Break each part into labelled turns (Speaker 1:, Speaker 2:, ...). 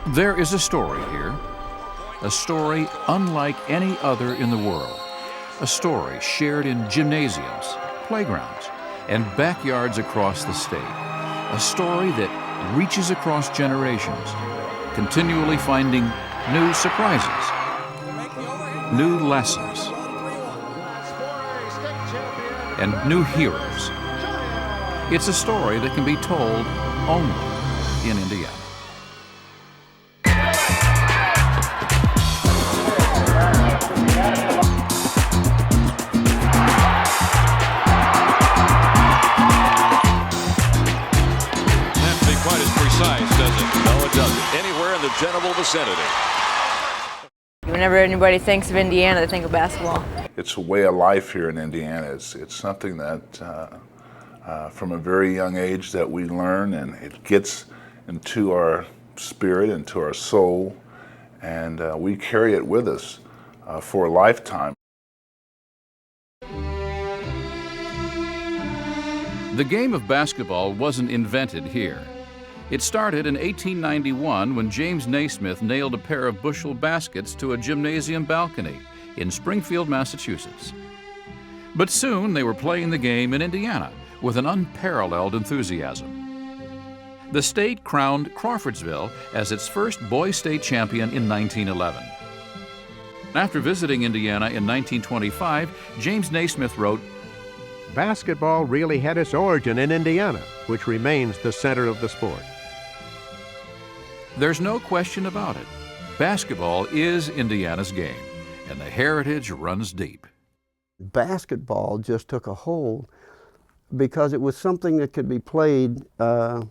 Speaker 1: There is a story here, a story unlike any other in the world, a story shared in gymnasiums, playgrounds, and backyards across the state, a story that reaches across generations, continually finding new surprises, new lessons, and new heroes. It's a story that can be told only in Indiana.
Speaker 2: No, it doesn't. Anywhere in the general vicinity.
Speaker 3: Whenever anybody thinks of Indiana, they think of basketball.
Speaker 4: It's a way of life here in Indiana. It's something that from a very young age that we learn, and it gets into our spirit, into our soul, and we carry it with us for a lifetime.
Speaker 1: The game of basketball wasn't invented here. It started in 1891 when James Naismith nailed a pair of bushel baskets to a gymnasium balcony in Springfield, Massachusetts. But soon they were playing the game in Indiana with an unparalleled enthusiasm. The state crowned Crawfordsville as its first boys state champion in 1911. After visiting Indiana in 1925, James Naismith wrote,
Speaker 5: "Basketball really had its origin in Indiana, which remains the center of the sport."
Speaker 1: There's no question about it. Basketball is Indiana's game, and the heritage runs deep.
Speaker 6: Basketball just took a hold because it was something that could be played, if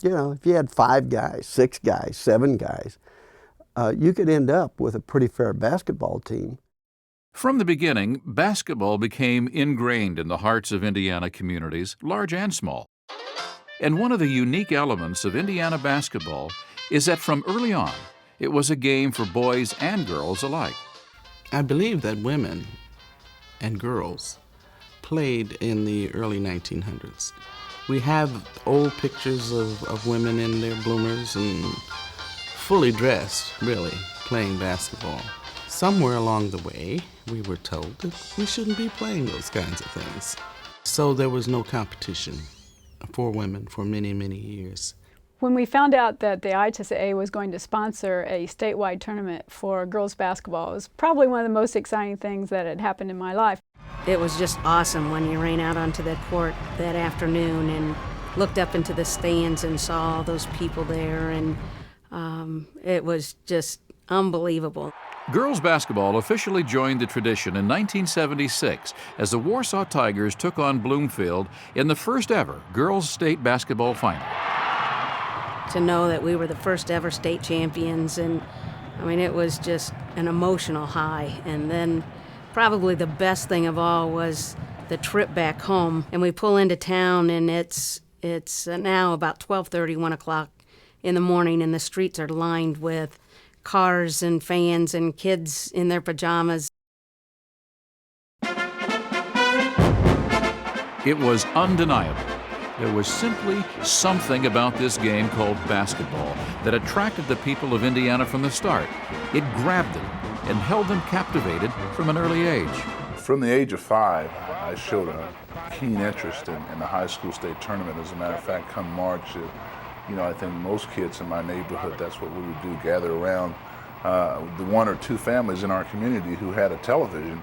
Speaker 6: you had 5 guys, 6 guys, 7 guys, you could end up with a pretty fair basketball team.
Speaker 1: From the beginning, basketball became ingrained in the hearts of Indiana communities, large and small. And one of the unique elements of Indiana basketball is that from early on, it was a game for boys and girls alike.
Speaker 7: I believe that women and girls played in the early 1900s. We have old pictures of women in their bloomers and fully dressed, really, playing basketball. Somewhere along the way, we were told that we shouldn't be playing those kinds of things. So there was no competition for women for many, many years.
Speaker 8: When we found out that the IHSAA was going to sponsor a statewide tournament for girls basketball, it was probably one of the most exciting things that had happened in my life.
Speaker 9: It was just awesome when you ran out onto that court that afternoon and looked up into the stands and saw all those people there, and it was just unbelievable.
Speaker 1: Girls basketball officially joined the tradition in 1976 as the Warsaw Tigers took on Bloomfield in the first ever girls state basketball final.
Speaker 9: To know that we were the first ever state champions, and I mean, it was just an emotional high. And then probably the best thing of all was the trip back home. And we pull into town, and it's now about 12:30, 1 o'clock in the morning, and the streets are lined with cars and fans and kids in their pajamas.
Speaker 1: It was undeniable. There was simply something about this game called basketball that attracted the people of Indiana from the start. It grabbed them and held them captivated from an early age.
Speaker 4: From the age of 5, I showed a keen interest in the high school state tournament. As a matter of fact, come March, I think most kids in my neighborhood, that's what we would do, gather around the 1 or 2 families in our community who had a television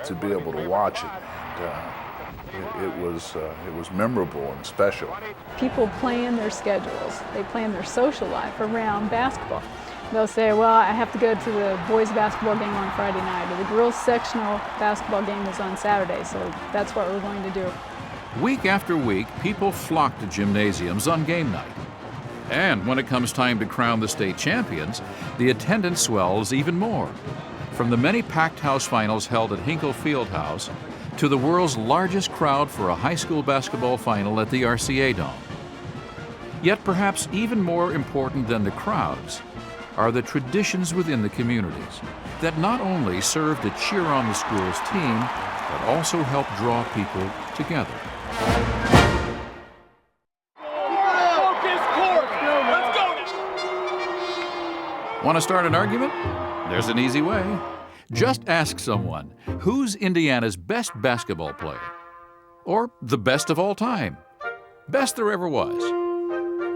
Speaker 4: to be able to watch it. And it was memorable and special.
Speaker 8: People plan their schedules. They plan their social life around basketball. They'll say, well, I have to go to the boys basketball game on Friday night, or the girls sectional basketball game is on Saturday, so that's what we're going to do.
Speaker 1: Week after week, people flock to gymnasiums on game night. And when it comes time to crown the state champions, the attendance swells even more. From the many packed house finals held at Hinkle Fieldhouse to the world's largest crowd for a high school basketball final at the RCA Dome. Yet perhaps even more important than the crowds are the traditions within the communities that not only serve to cheer on the school's team, but also help draw people together. Want to start an argument? There's an easy way. Just ask someone, who's Indiana's best basketball player? Or the best of all time? Best there ever was?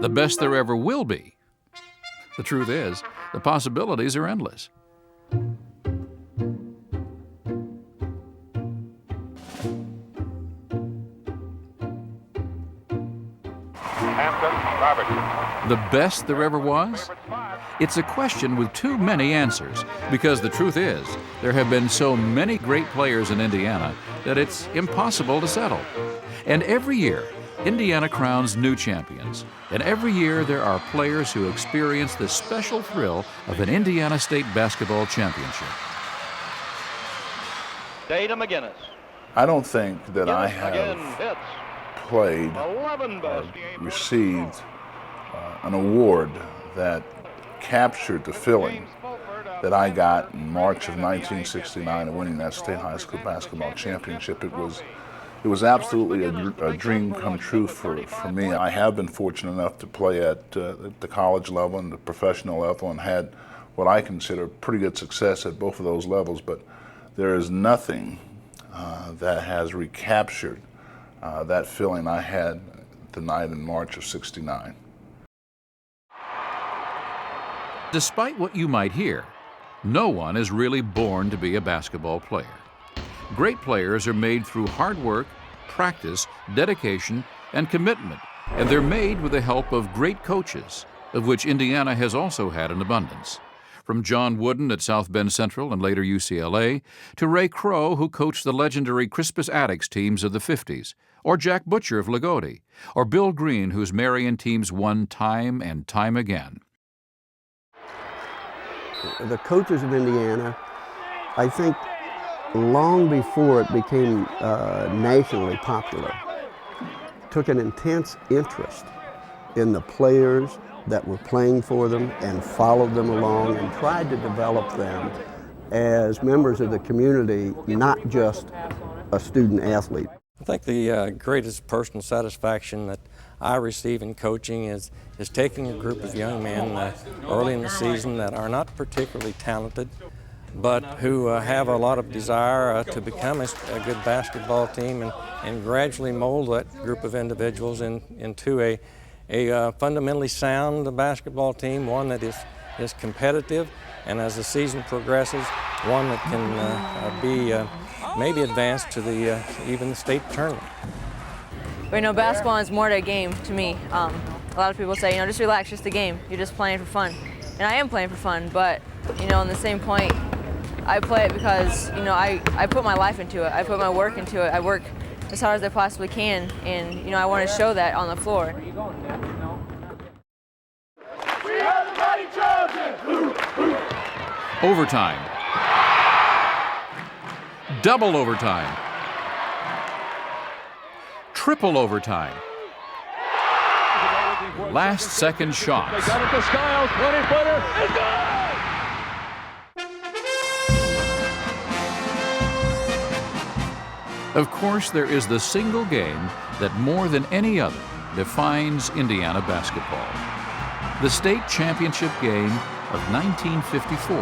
Speaker 1: The best there ever will be? The truth is, the possibilities are endless. The best there ever was? It's a question with too many answers, because the truth is, there have been so many great players in Indiana that it's impossible to settle. And every year, Indiana crowns new champions. And every year, there are players who experience the special thrill of an Indiana State basketball championship.
Speaker 2: Data McGinnis.
Speaker 4: I don't think that I have played or received an award that captured the feeling that I got in March of 1969 and winning that state high school basketball championship. It was absolutely a dream come true for me. I have been fortunate enough to play at the college level and the professional level and had what I consider pretty good success at both of those levels, but there is nothing that has recaptured that feeling I had the night in March of '69.
Speaker 1: Despite what you might hear, no one is really born to be a basketball player. Great players are made through hard work, practice, dedication, and commitment, and they're made with the help of great coaches, of which Indiana has also had an abundance. From John Wooden at South Bend Central and later UCLA, to Ray Crow, who coached the legendary Crispus Attucks teams of the 50s, or Jack Butcher of Lagodi, or Bill Green, whose Marion teams won time and time again.
Speaker 6: The coaches of Indiana, I think long before it became nationally popular, took an intense interest in the players that were playing for them and followed them along and tried to develop them as members of the community, not just a student athlete.
Speaker 10: I think the greatest personal satisfaction that I receive in coaching is taking a group of young men early in the season that are not particularly talented, but who have a lot of desire to become a good basketball team and gradually mold that group of individuals into a fundamentally sound basketball team, one that is competitive, and as the season progresses, one that can be maybe advanced to even the state tournament.
Speaker 3: But basketball is more to a game to me. A lot of people say, just relax, just a game. You're just playing for fun. And I am playing for fun, but, on the same point, I play it because, I put my life into it. I put my work into it. I work as hard as I possibly can, and, I want to show that on the floor.
Speaker 1: Overtime. Double overtime. Triple overtime. Last second shots.
Speaker 2: Got it to Skiles, 20-footer, it's good!
Speaker 1: Of course, there is the single game that more than any other defines Indiana basketball. The state championship game of 1954,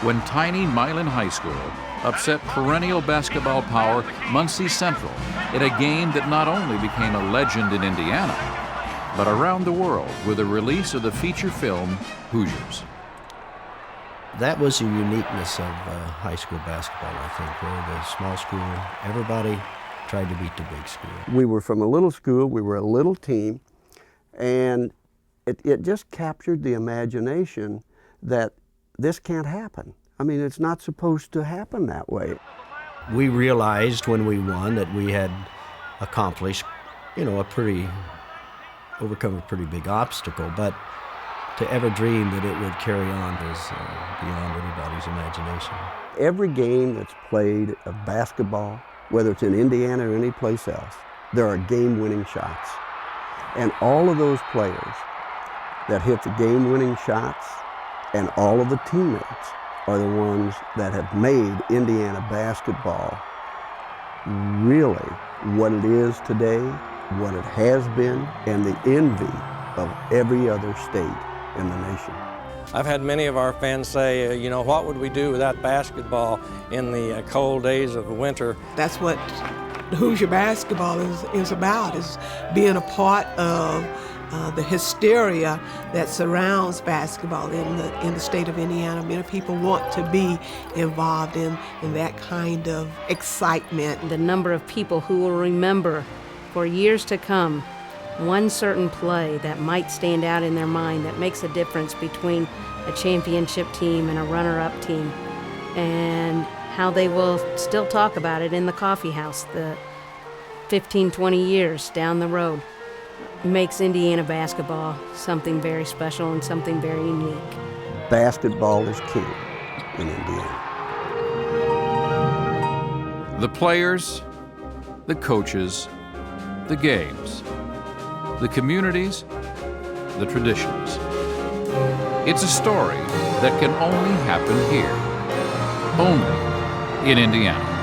Speaker 1: when tiny Milan High School upset perennial basketball power Muncie Central in a game that not only became a legend in Indiana, but around the world with the release of the feature film Hoosiers.
Speaker 11: That was the uniqueness of high school basketball, I think, where the small school, everybody tried to beat the big school.
Speaker 6: We were from a little school, we were a little team, and it just captured the imagination that this can't happen. I mean, it's not supposed to happen that way.
Speaker 11: We realized when we won that we had accomplished, overcome a pretty big obstacle, but to ever dream that it would carry on is beyond anybody's imagination.
Speaker 6: Every game that's played of basketball, whether it's in Indiana or any place else, there are game-winning shots. And all of those players that hit the game-winning shots and all of the teammates are the ones that have made Indiana basketball really what it is today, what it has been, and the envy of every other state in the nation.
Speaker 10: I've had many of our fans say, you know, what would we do without basketball in the cold days of winter?
Speaker 12: That's what Hoosier basketball is about, is being a part of the hysteria that surrounds basketball in the state of Indiana. Many people want to be involved in that kind of excitement.
Speaker 9: The number of people who will remember for years to come one certain play that might stand out in their mind that makes a difference between a championship team and a runner-up team, and how they will still talk about it in the coffee house the 15, 20 years down the road, makes Indiana basketball something very special and something very unique.
Speaker 6: Basketball is king in Indiana.
Speaker 1: The players, the coaches, the games, the communities, the traditions. It's a story that can only happen here, only in Indiana.